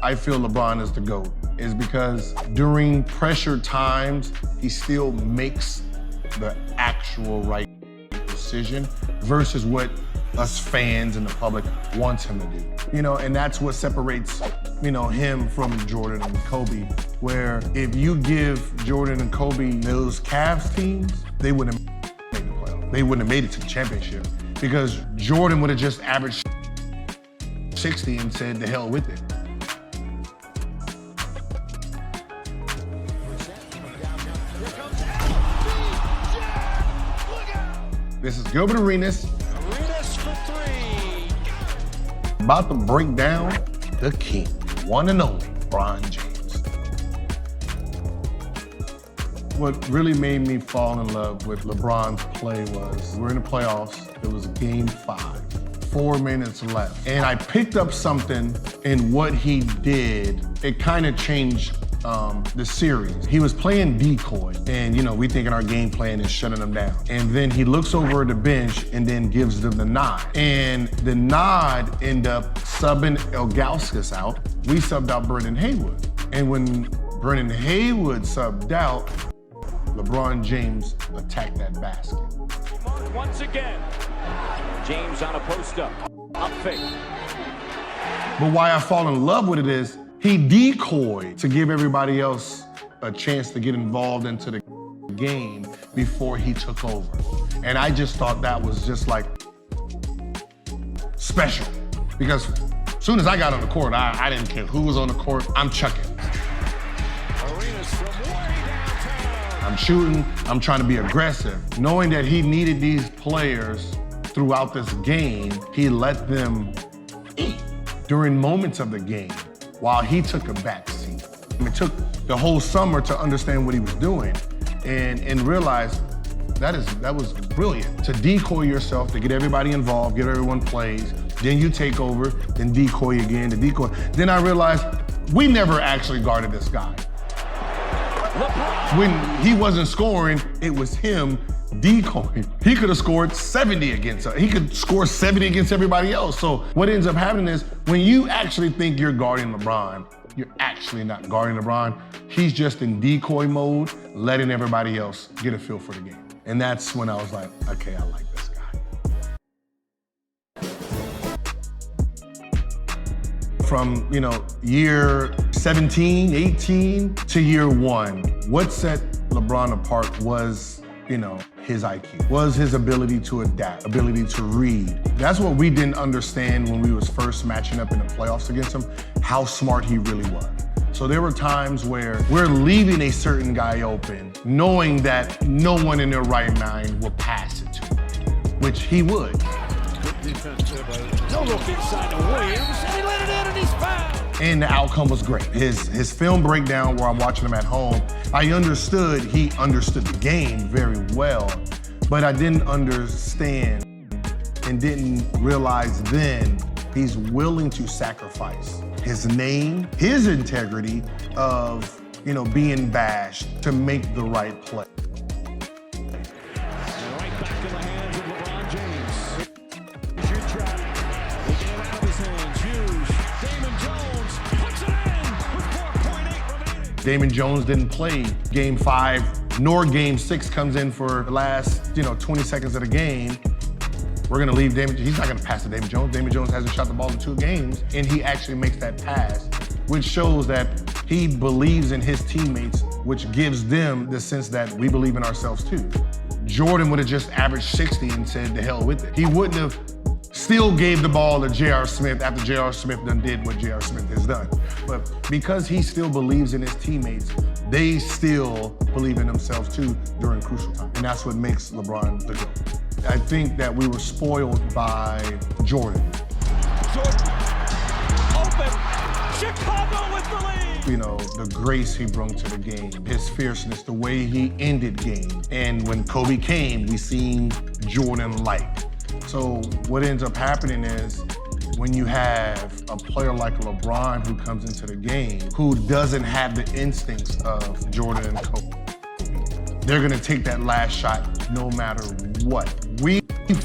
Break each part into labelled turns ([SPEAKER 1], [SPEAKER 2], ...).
[SPEAKER 1] I feel LeBron is the GOAT is because during pressure times, he still makes the actual right decision versus what us fans and the public wants him to do. And that's what separates, him from Jordan and Kobe, where if you give Jordan and Kobe those Cavs teams, they wouldn't have made the playoffs. They wouldn't have made it to the championship because Jordan would have just averaged 60 and said, the hell with it. This is Gilbert Arenas.
[SPEAKER 2] Arenas for three.
[SPEAKER 1] About to break down the king, one and only, LeBron James. What really made me fall in love with LeBron's play was, we're in the playoffs, it was game 5, 4 minutes left. And I picked up something in what he did. It kind of changed the series. He was playing decoy, and we thinking our game plan is shutting them down. And then he looks over at the bench and then gives them the nod. And the nod ended up subbing Ilgauskas out. We subbed out Brendan Haywood. And when Brendan Haywood subbed out, LeBron James attacked that basket.
[SPEAKER 2] Once again, James on a post-up, up fake.
[SPEAKER 1] But why I fall in love with it is, he decoyed to give everybody else a chance to get involved into the game before he took over. And I just thought that was just like special. Because as soon as I got on the court, I didn't care who was on the court, I'm chucking.
[SPEAKER 2] Arenas from way downtown.
[SPEAKER 1] I'm shooting, I'm trying to be aggressive. Knowing that he needed these players throughout this game, he let them eat during moments of the game, while he took a back seat. It took the whole summer to understand what he was doing and realize that was brilliant. To decoy yourself, to get everybody involved, get everyone plays, then you take over, then decoy again, to decoy. Then I realized we never actually guarded this guy. When he wasn't scoring, it was him decoying. He could have scored 70 against us. He could score 70 against everybody else. So what ends up happening is when you actually think you're guarding LeBron, you're actually not guarding LeBron. He's just in decoy mode, letting everybody else get a feel for the game. And that's when I was like, okay, I like this guy. From, year 17, 18 to year 1, what set LeBron apart was his IQ, was his ability to adapt, ability to read. That's what we didn't understand when we was first matching up in the playoffs against him, how smart he really was. So there were times where we're leaving a certain guy open, knowing that no one in their right mind will pass it to him, which he would.
[SPEAKER 2] Good defense there by no look inside to Williams, and he let it in and he's fouled.
[SPEAKER 1] And the outcome was great. His film breakdown where I'm watching him at home, he understood the game very well, but I didn't understand and didn't realize then he's willing to sacrifice his name, his integrity of, being bashed to make the right play.
[SPEAKER 2] Right back in the hands of LeBron James. Shoot trap. Taking it out of his hands. Hughes. Damon Jones puts it in with 4.8 remaining.
[SPEAKER 1] Damon Jones didn't play game 5, nor game 6 comes in for the last, 20 seconds of the game. We're gonna leave Damon, he's not gonna pass to Damon Jones. Damon Jones hasn't shot the ball in 2 games, and he actually makes that pass, which shows that he believes in his teammates, which gives them the sense that we believe in ourselves too. Jordan would have just averaged 60 and said, the hell with it. He wouldn't have still gave the ball to J.R. Smith after J.R. Smith done did what J.R. Smith has done. But because he still believes in his teammates, they still believe in themselves too during crucial time. And that's what makes LeBron the GOAT. I think that we were spoiled by Jordan.
[SPEAKER 2] Jordan, open, Chicago with the lead.
[SPEAKER 1] The grace he brought to the game, his fierceness, the way he ended game. And when Kobe came, we seen Jordan like. So what ends up happening is when you have a player like LeBron who comes into the game, who doesn't have the instincts of Jordan and Kobe, they're gonna take that last shot no matter what. We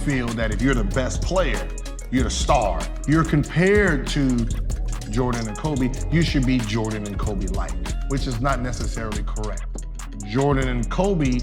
[SPEAKER 1] feel that if you're the best player, you're the star. You're compared to Jordan and Kobe, you should be Jordan and Kobe like, which is not necessarily correct. Jordan and Kobe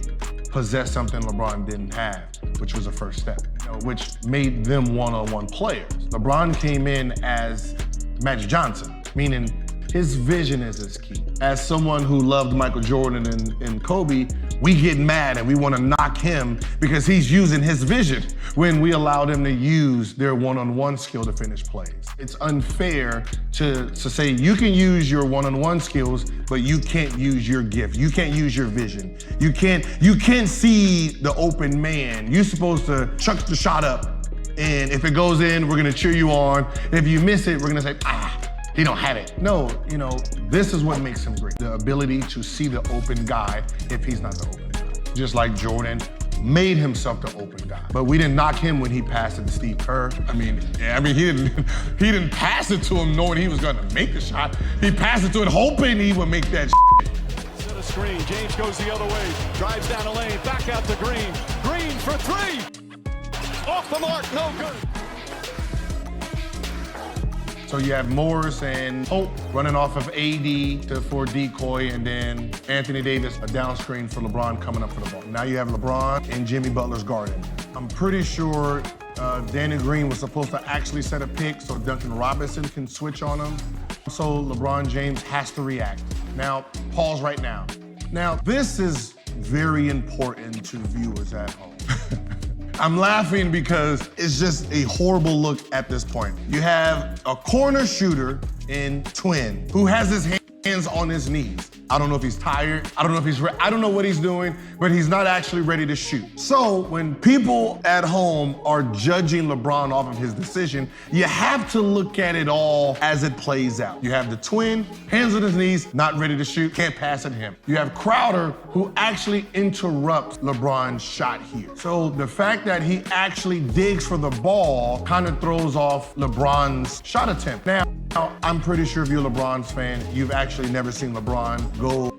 [SPEAKER 1] possessed something LeBron didn't have, which was a first step, which made them one-on-one players. LeBron came in as Magic Johnson, meaning his vision is his key. As someone who loved Michael Jordan and Kobe, we get mad and we want to knock him because he's using his vision when we allow them to use their one-on-one skill to finish plays. It's unfair to say you can use your one-on-one skills, but you can't use your gift. You can't use your vision. You can't see the open man. You're supposed to chuck the shot up, and if it goes in, we're gonna cheer you on. If you miss it, we're gonna say, he don't have it. No, this is what makes him great. The ability to see the open guy if he's not the open guy. Just like Jordan made himself the open guy. But we didn't knock him when he passed it to Steve Kerr. He didn't pass it to him knowing he was gonna make the shot. He passed it to him hoping he would make that
[SPEAKER 2] Set a screen, James goes the other way, drives down the lane, back out to Green. Green for three! Off the mark, no good.
[SPEAKER 1] So you have Morris and Hope running off of AD for decoy, and then Anthony Davis, a down screen for LeBron coming up for the ball. Now you have LeBron and Jimmy Butler's guarding. I'm pretty sure Danny Green was supposed to actually set a pick so Duncan Robinson can switch on him. So LeBron James has to react. Now, pause right now. Now, this is very important to viewers at home. I'm laughing because it's just a horrible look at this point. You have a corner shooter in Twin who has his hands on his knees. I don't know if he's tired. I don't know if he's I don't know what he's doing, but he's not actually ready to shoot. So when people at home are judging LeBron off of his decision, you have to look at it all as it plays out. You have the Twin, hands on his knees, not ready to shoot, can't pass it to him. You have Crowder, who actually interrupts LeBron's shot here. So the fact that he actually digs for the ball kind of throws off LeBron's shot attempt. Now, I'm pretty sure if you're a LeBron fan, you've actually never seen LeBron go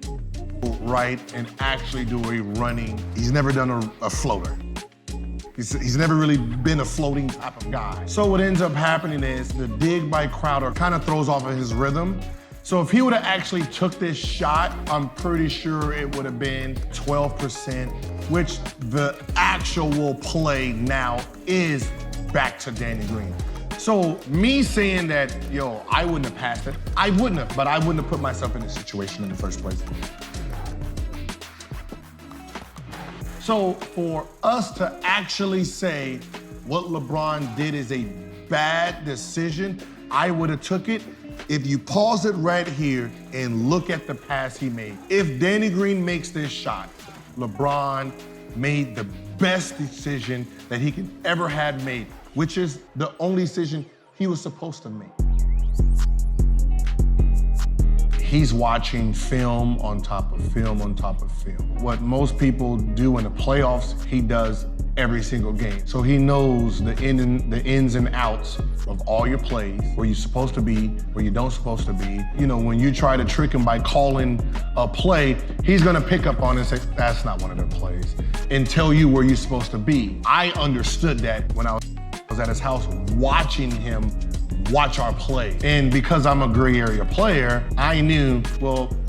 [SPEAKER 1] right and actually do a running. He's never done a floater. He's never really been a floating type of guy. So what ends up happening is the dig by Crowder kind of throws off of his rhythm. So if he would have actually took this shot, I'm pretty sure it would have been 12%, which the actual play now is back to Danny Green. So me saying that, I wouldn't have passed it, I wouldn't have, but I wouldn't have put myself in this situation in the first place. So for us to actually say what LeBron did is a bad decision, I would have took it if you pause it right here and look at the pass he made. If Danny Green makes this shot, LeBron made the best decision that he could ever have made, which is the only decision he was supposed to make. He's watching film on top of film on top of film. What most people do in the playoffs, he does every single game. So he knows the ins and outs of all your plays, where you're supposed to be, where you don't supposed to be. When you try to trick him by calling a play, he's gonna pick up on it and say, that's not one of their plays, and tell you where you're supposed to be. I understood that when I was at his house watching him watch our play. And because I'm a gray area player, I knew,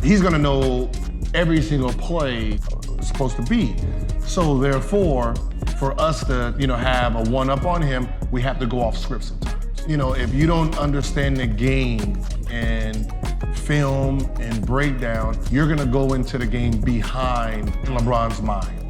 [SPEAKER 1] he's gonna know every single play it's supposed to be. So therefore, for us to, have a one-up on him, we have to go off script sometimes. If you don't understand the game and film and breakdown, you're gonna go into the game behind LeBron's mind.